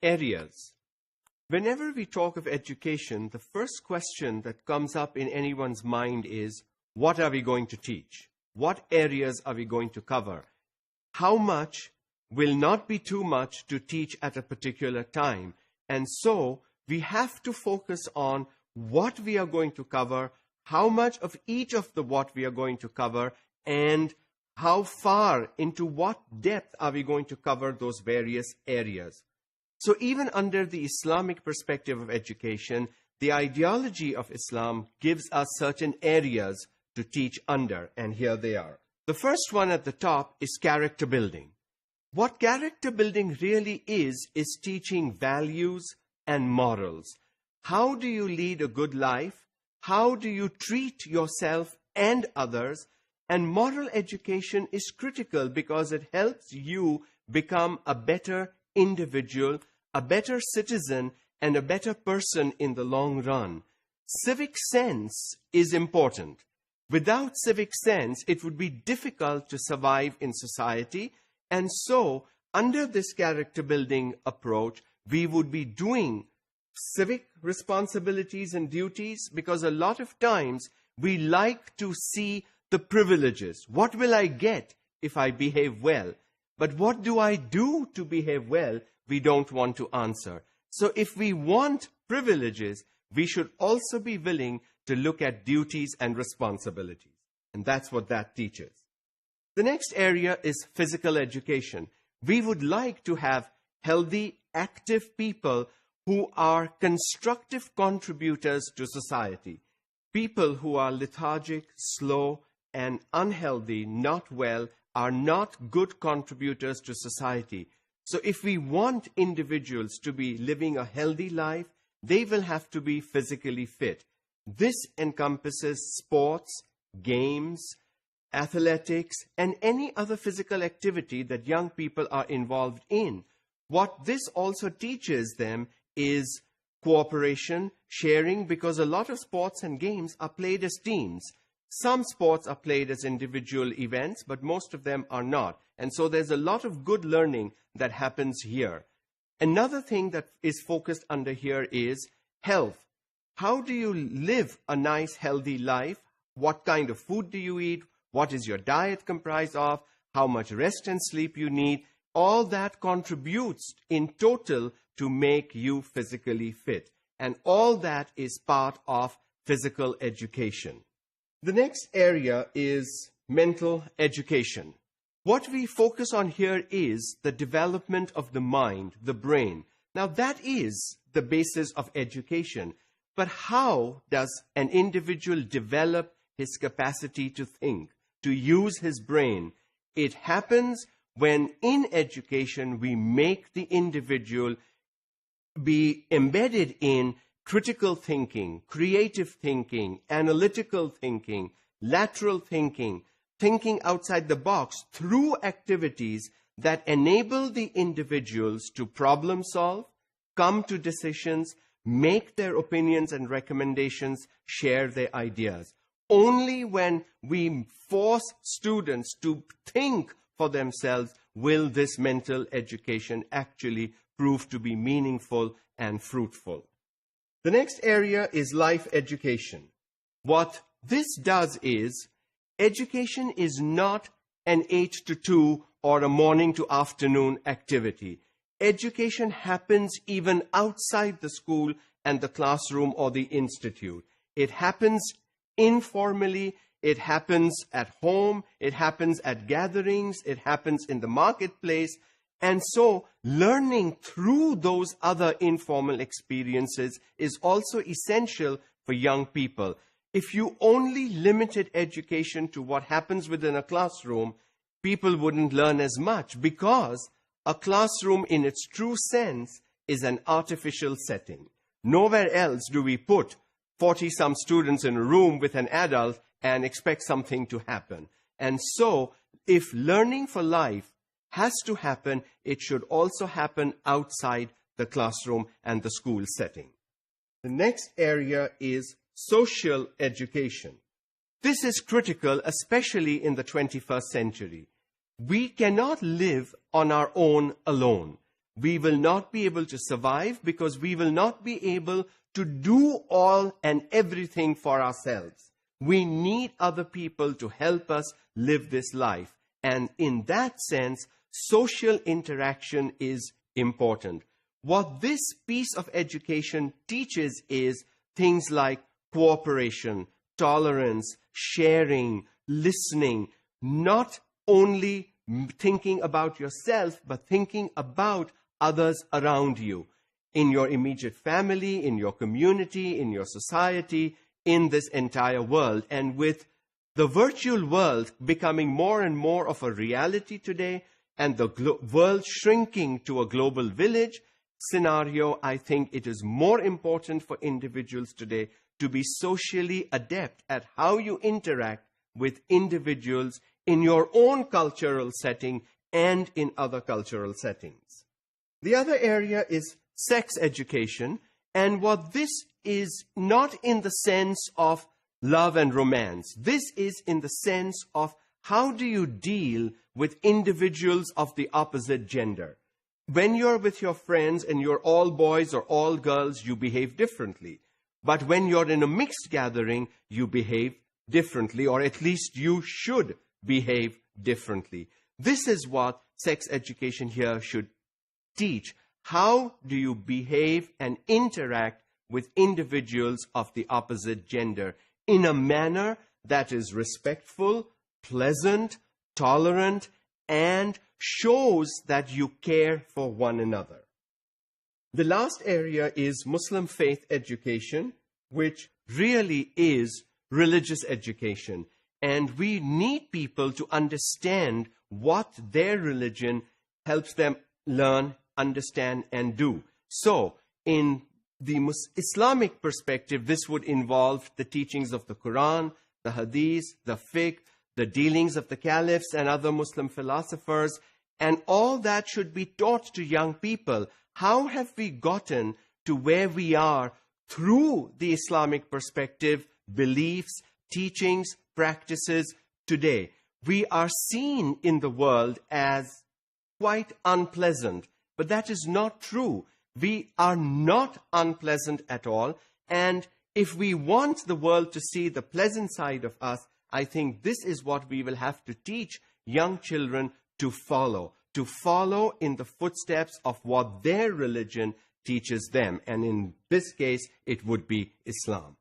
areas. Whenever we talk of education, the first question that comes up in anyone's mind is, what are we going to teach? What areas are we going to cover? How much will not be too much to teach at a particular time? And so we have to focus on what we are going to cover, how much of each of the what we are going to cover, and how far, into what depth are we going to cover those various areas. So even under the Islamic perspective of education, the ideology of Islam gives us certain areas to teach under, and here they are. The first one at the top is character building. What character building really is teaching values and morals. How do you lead a good life? How do you treat yourself and others? And moral education is critical because it helps you become a better individual, a better citizen, and a better person in the long run. Civic sense is important. Without civic sense, it would be difficult to survive in society. And so, under this character building approach, we would be doing civic responsibilities and duties, because a lot of times we like to see the privileges. What will I get if I behave well? But what do I do to behave well? We don't want to answer. So if we want privileges, we should also be willing to look at duties and responsibilities. And that's what that teaches. The next area is physical education. We would like to have healthy, active people who are constructive contributors to society. People who are lethargic, slow, and unhealthy, not well, are not good contributors to society. So if we want individuals to be living a healthy life, they will have to be physically fit. This encompasses sports, games, athletics, and any other physical activity that young people are involved in. What this also teaches them is cooperation, sharing, because a lot of sports and games are played as teams. Some sports are played as individual events, but most of them are not. And so there's a lot of good learning that happens here. Another thing that is focused under here is health. How do you live a nice, healthy life? What kind of food do you eat? What is your diet comprised of? How much rest and sleep you need? All that contributes in total to make you physically fit. And all that is part of physical education. The next area is mental education. What we focus on here is the development of the mind, the brain. Now that is the basis of education. But how does an individual develop his capacity to think, to use his brain? It happens when in education we make the individual be embedded in critical thinking, creative thinking, analytical thinking, lateral thinking, thinking outside the box through activities that enable the individuals to problem solve, come to decisions, make their opinions and recommendations, share their ideas. Only when we force students to think for themselves will this mental education actually prove to be meaningful and fruitful. The next area is life education. What this does is, education is not an 8 to 2 or a morning to afternoon activity. Education happens even outside the school and the classroom or the institute. It happens informally, it happens at home, it happens at gatherings, it happens in the marketplace. And so learning through those other informal experiences is also essential for young people. If you only limited education to what happens within a classroom, people wouldn't learn as much, because a classroom in its true sense is an artificial setting. Nowhere else do we put 40-some students in a room with an adult and expect something to happen. And so if learning for life has to happen, it should also happen outside the classroom and the school setting. The next area is social education. This is critical, especially in the 21st century. We cannot live on our own alone. we will not be able to survive, because we will not be able to do all and everything for ourselves. We need other people to help us live this life. And in that sense, social interaction is important. What this piece of education teaches is things like cooperation, tolerance, sharing, listening, not only thinking about yourself, but thinking about others around you, in your immediate family, in your community, in your society, in this entire world. And with the virtual world becoming more and more of a reality today, and the world shrinking to a global village scenario, I think it is more important for individuals today to be socially adept at how you interact with individuals in your own cultural setting and in other cultural settings. The other area is sex education, and what this is not in the sense of love and romance. This is in the sense of how do you deal with individuals of the opposite gender. When you're with your friends and you're all boys or all girls, you behave differently. But when you're in a mixed gathering, you behave differently, or at least you should behave differently. This is what sex education here should teach. How do you behave and interact with individuals of the opposite gender in a manner that is respectful, pleasant, tolerant, and shows that you care for one another. The last area is Muslim faith education, which really is religious education. And we need people to understand what their religion helps them learn, understand, and do. So, in the Islamic perspective, this would involve the teachings of the Quran, the Hadith, the fiqh, the dealings of the caliphs and other Muslim philosophers, and all that should be taught to young people. How have we gotten to where we are through the Islamic perspective, beliefs, teachings, practices today? We are seen in the world as quite unpleasant, but that is not true. We are not unpleasant at all, and if we want the world to see the pleasant side of us, I think this is what we will have to teach young children to follow in the footsteps of what their religion teaches them. And in this case, it would be Islam.